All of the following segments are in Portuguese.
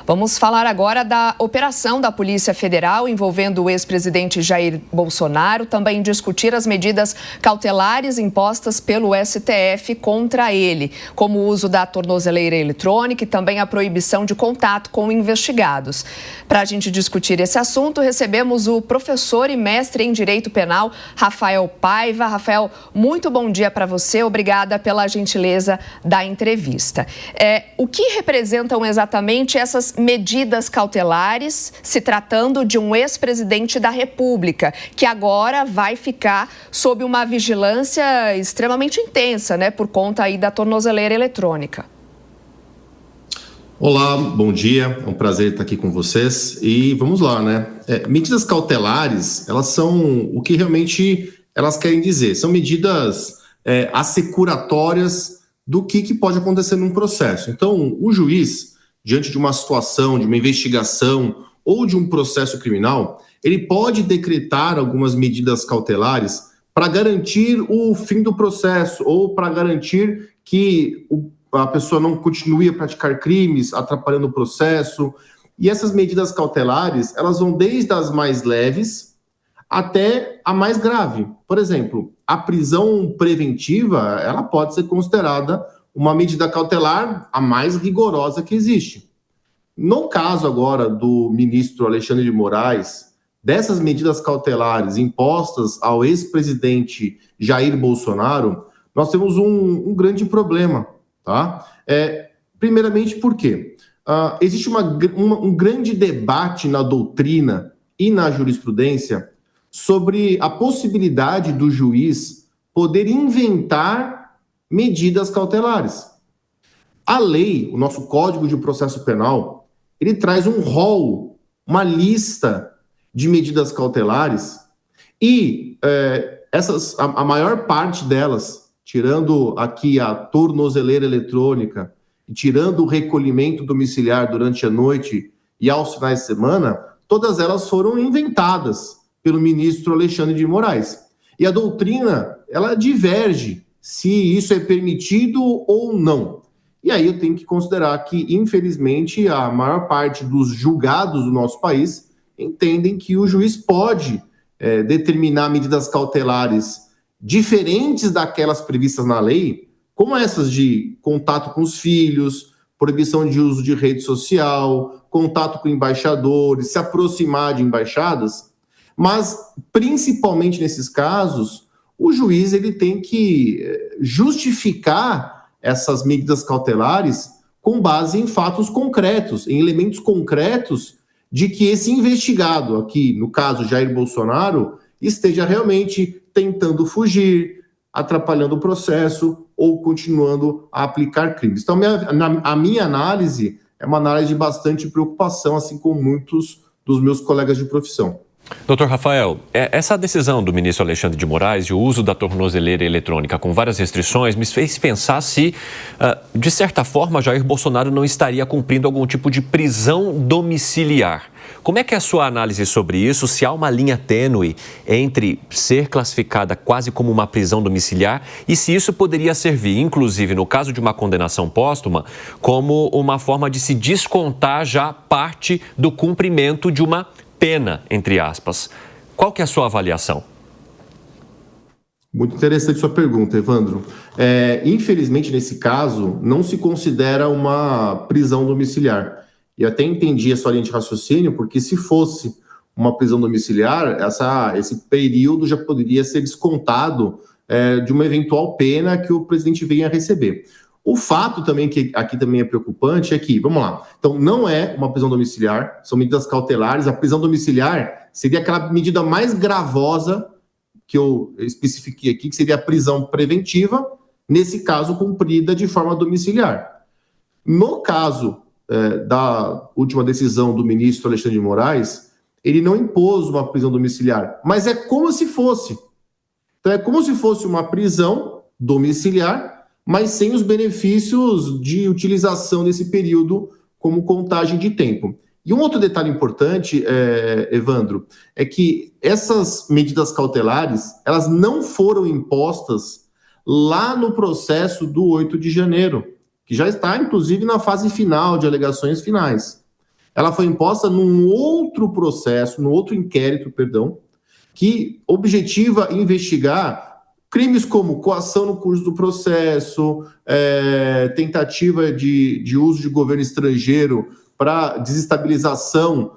Vamos falar agora da operação da Polícia Federal envolvendo o ex-presidente Jair Bolsonaro, também discutir as medidas cautelares impostas pelo STF contra ele, como o uso da tornozeleira eletrônica e também a proibição de contato com investigados. Para a gente discutir esse assunto, recebemos o professor e mestre em Direito Penal, Rafael Paiva. Rafael, muito bom dia para você, obrigada pela gentileza da entrevista. O que representam exatamente essas medidas cautelares, se tratando de um ex-presidente da República, que agora vai ficar sob uma vigilância extremamente intensa, né, por conta aí da tornozeleira eletrônica? Olá, bom dia, é um prazer estar aqui com vocês e vamos lá, né? Medidas cautelares, elas são o que realmente elas querem dizer, são medidas assecuratórias do que pode acontecer num processo. Então, o juiz, diante de uma situação, de uma investigação ou de um processo criminal, ele pode decretar algumas medidas cautelares para garantir o fim do processo ou para garantir que a pessoa não continue a praticar crimes, atrapalhando o processo. E essas medidas cautelares, elas vão desde as mais leves até a mais grave. Por exemplo, a prisão preventiva, ela pode ser considerada uma medida cautelar a mais rigorosa que existe. No caso agora do ministro Alexandre de Moraes, dessas medidas cautelares impostas ao ex-presidente Jair Bolsonaro, nós temos um grande problema, tá? Primeiramente, por quê? Existe um grande debate na doutrina e na jurisprudência sobre a possibilidade do juiz poder inventar medidas cautelares. A lei, o nosso Código de Processo Penal, ele traz um rol, uma lista de medidas cautelares e a maior parte delas, tirando aqui a tornozeleira eletrônica e tirando o recolhimento domiciliar durante a noite e aos finais de semana, todas elas foram inventadas pelo ministro Alexandre de Moraes. E a doutrina, ela diverge se isso é permitido ou não. E aí eu tenho que considerar que, infelizmente, a maior parte dos julgados do nosso país entendem que o juiz pode determinar medidas cautelares diferentes daquelas previstas na lei, como essas de contato com os filhos, proibição de uso de rede social, contato com embaixadores, se aproximar de embaixadas, mas, principalmente nesses casos, o juiz ele tem que justificar essas medidas cautelares com base em fatos concretos, em elementos concretos de que esse investigado, aqui no caso Jair Bolsonaro, esteja realmente tentando fugir, atrapalhando o processo ou continuando a aplicar crimes. Então, a minha análise é uma análise de bastante preocupação, assim como muitos dos meus colegas de profissão. Doutor Rafael, essa decisão do ministro Alexandre de Moraes de uso da tornozeleira eletrônica com várias restrições me fez pensar se, de certa forma, Jair Bolsonaro não estaria cumprindo algum tipo de prisão domiciliar. Como é que é a sua análise sobre isso? Se há uma linha tênue entre ser classificada quase como uma prisão domiciliar e se isso poderia servir, inclusive no caso de uma condenação póstuma, como uma forma de se descontar já parte do cumprimento de uma pena, entre aspas. Qual que é a sua avaliação? Muito interessante sua pergunta, Evandro. Infelizmente, nesse caso, não se considera uma prisão domiciliar. E até entendi a sua linha de raciocínio, porque se fosse uma prisão domiciliar, esse período já poderia ser descontado de uma eventual pena que o presidente venha a receber. O fato também, que aqui também é preocupante, é que, vamos lá, então não é uma prisão domiciliar, são medidas cautelares. A prisão domiciliar seria aquela medida mais gravosa que eu especifiquei aqui, que seria a prisão preventiva, nesse caso cumprida de forma domiciliar. No caso da última decisão do ministro Alexandre de Moraes, ele não impôs uma prisão domiciliar, mas é como se fosse. Então é como se fosse uma prisão domiciliar, mas sem os benefícios de utilização desse período como contagem de tempo. E um outro detalhe importante, Evandro, é que essas medidas cautelares, elas não foram impostas lá no processo do 8 de janeiro, que já está, inclusive, na fase final de alegações finais. ela foi imposta num outro processo, num outro inquérito, perdão, que objetiva investigar crimes como coação no curso do processo, tentativa de uso de governo estrangeiro para desestabilização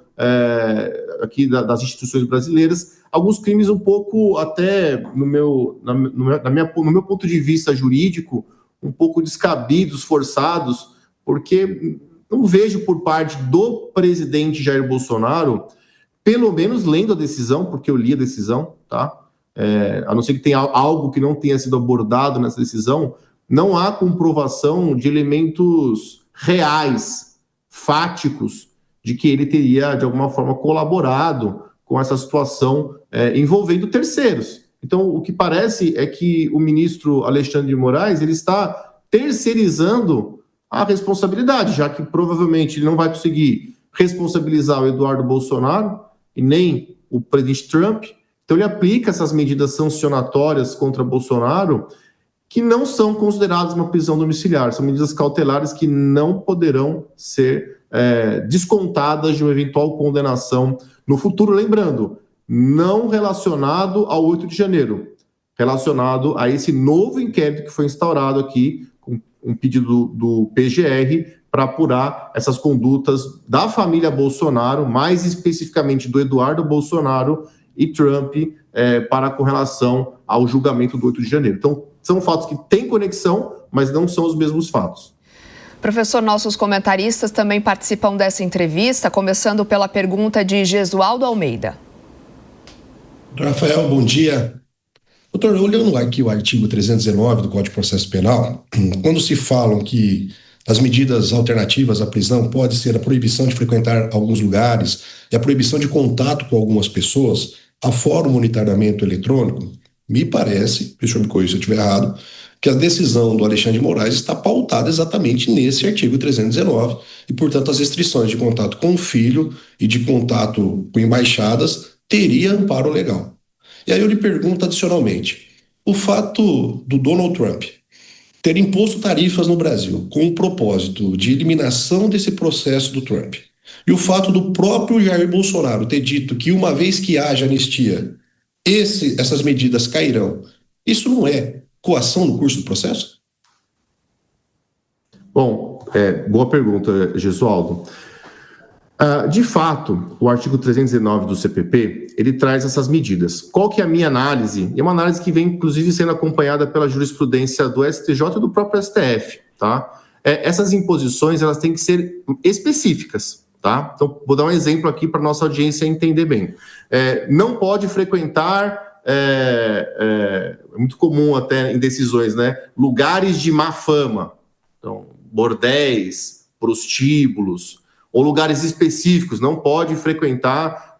aqui das instituições brasileiras, alguns crimes um pouco até, no meu ponto de vista jurídico, um pouco descabidos, forçados, porque não vejo por parte do presidente Jair Bolsonaro, pelo menos lendo a decisão, porque eu li a decisão, tá? A não ser que tenha algo que não tenha sido abordado nessa decisão, não há comprovação de elementos reais, fáticos, de que ele teria, de alguma forma, colaborado com essa situação envolvendo terceiros. Então, o que parece é que o ministro Alexandre de Moraes ele está terceirizando a responsabilidade, já que provavelmente ele não vai conseguir responsabilizar o Eduardo Bolsonaro e nem o presidente Trump. Então, ele aplica essas medidas sancionatórias contra Bolsonaro que não são consideradas uma prisão domiciliar, são medidas cautelares que não poderão ser descontadas de uma eventual condenação no futuro. Lembrando, não relacionado ao 8 de janeiro, relacionado a esse novo inquérito que foi instaurado aqui, com um pedido do PGR para apurar essas condutas da família Bolsonaro, mais especificamente do Eduardo Bolsonaro e Trump, com relação ao julgamento do 8 de janeiro. Então, são fatos que têm conexão, mas não são os mesmos fatos. Professor, nossos comentaristas também participam dessa entrevista, começando pela pergunta de Gesualdo Almeida. Doutor Rafael, bom dia. Doutor, olhando aqui o artigo 319 do Código de Processo Penal, quando se falam que as medidas alternativas à prisão pode ser a proibição de frequentar alguns lugares e a proibição de contato com algumas pessoas, afora o monitoramento eletrônico, me parece, deixa eu me corrigir se eu estiver errado, que a decisão do Alexandre de Moraes está pautada exatamente nesse artigo 319 e, portanto, as restrições de contato com o filho e de contato com embaixadas teria amparo legal. E aí eu lhe pergunto adicionalmente, o fato do Donald Trump ter imposto tarifas no Brasil com o propósito de eliminação desse processo do Trump e o fato do próprio Jair Bolsonaro ter dito que uma vez que haja anistia, essas medidas cairão, isso não é coação no curso do processo? Bom, boa pergunta, Gesualdo. De fato, o artigo 319 do CPP, ele traz essas medidas. Qual que é a minha análise? É uma análise que vem, inclusive, sendo acompanhada pela jurisprudência do STJ e do próprio STF, tá? Essas imposições, elas têm que ser específicas, tá? Então, vou dar um exemplo aqui para a nossa audiência entender bem. Não pode frequentar... É muito comum até em decisões, né? Lugares de má fama, então, bordéis, prostíbulos, ou lugares específicos, não pode frequentar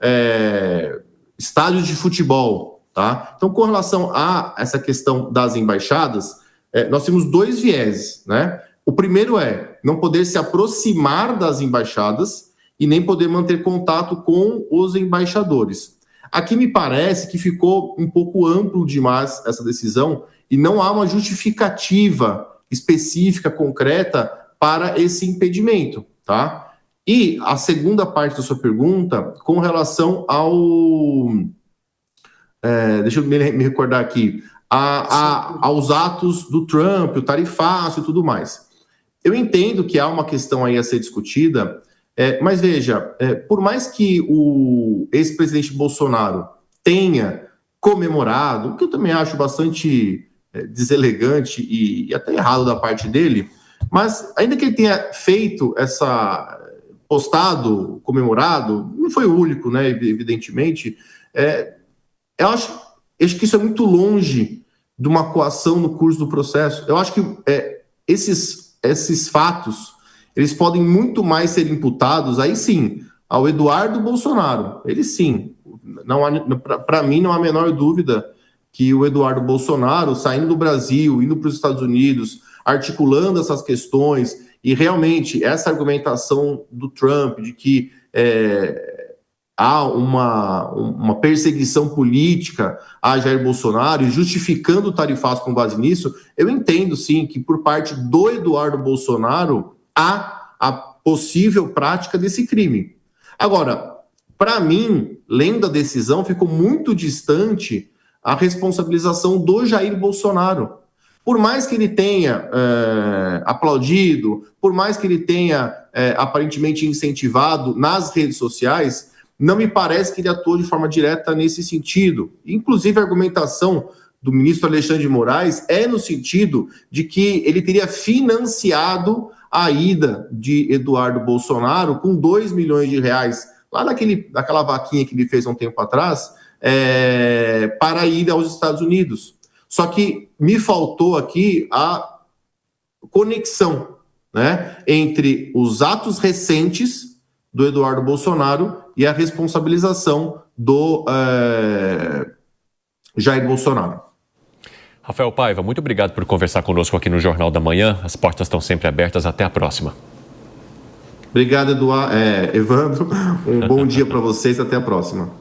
estádios de futebol, tá? Então, com relação a essa questão das embaixadas, nós temos dois vieses, né? O primeiro é não poder se aproximar das embaixadas e nem poder manter contato com os embaixadores. Aqui me parece que ficou um pouco amplo demais essa decisão e não há uma justificativa específica, concreta, para esse impedimento, tá? E a segunda parte da sua pergunta, com relação ao... deixa eu me recordar aqui. Aos atos do Trump, o tarifaço e tudo mais. Eu entendo que há uma questão aí a ser discutida, mas veja, por mais que o ex-presidente Bolsonaro tenha comemorado, o que eu também acho bastante deselegante e até errado da parte dele, mas ainda que ele tenha feito postado, comemorado, não foi o único, né, evidentemente, eu acho que isso é muito longe de uma coação no curso do processo. Eu acho que esses fatos, eles podem muito mais ser imputados, aí sim, ao Eduardo Bolsonaro. Ele sim, para mim não há a menor dúvida que o Eduardo Bolsonaro, saindo do Brasil, indo para os Estados Unidos, articulando essas questões, e realmente essa argumentação do Trump de que há uma perseguição política a Jair Bolsonaro e justificando o tarifaço com base nisso, eu entendo sim que por parte do Eduardo Bolsonaro há a possível prática desse crime. Agora, para mim, lendo a decisão, ficou muito distante a responsabilização do Jair Bolsonaro. Por mais que ele tenha aplaudido, por mais que ele tenha aparentemente incentivado nas redes sociais, não me parece que ele atuou de forma direta nesse sentido. Inclusive, a argumentação do ministro Alexandre de Moraes é no sentido de que ele teria financiado a ida de Eduardo Bolsonaro com 2 milhões de reais, lá naquela vaquinha que ele fez há um tempo atrás, para ir aos Estados Unidos. Só que me faltou aqui a conexão, né, entre os atos recentes do Eduardo Bolsonaro e a responsabilização do Jair Bolsonaro. Rafael Paiva, muito obrigado por conversar conosco aqui no Jornal da Manhã. As portas estão sempre abertas. Até a próxima. Obrigado, Evandro. Um bom dia para vocês. Até a próxima.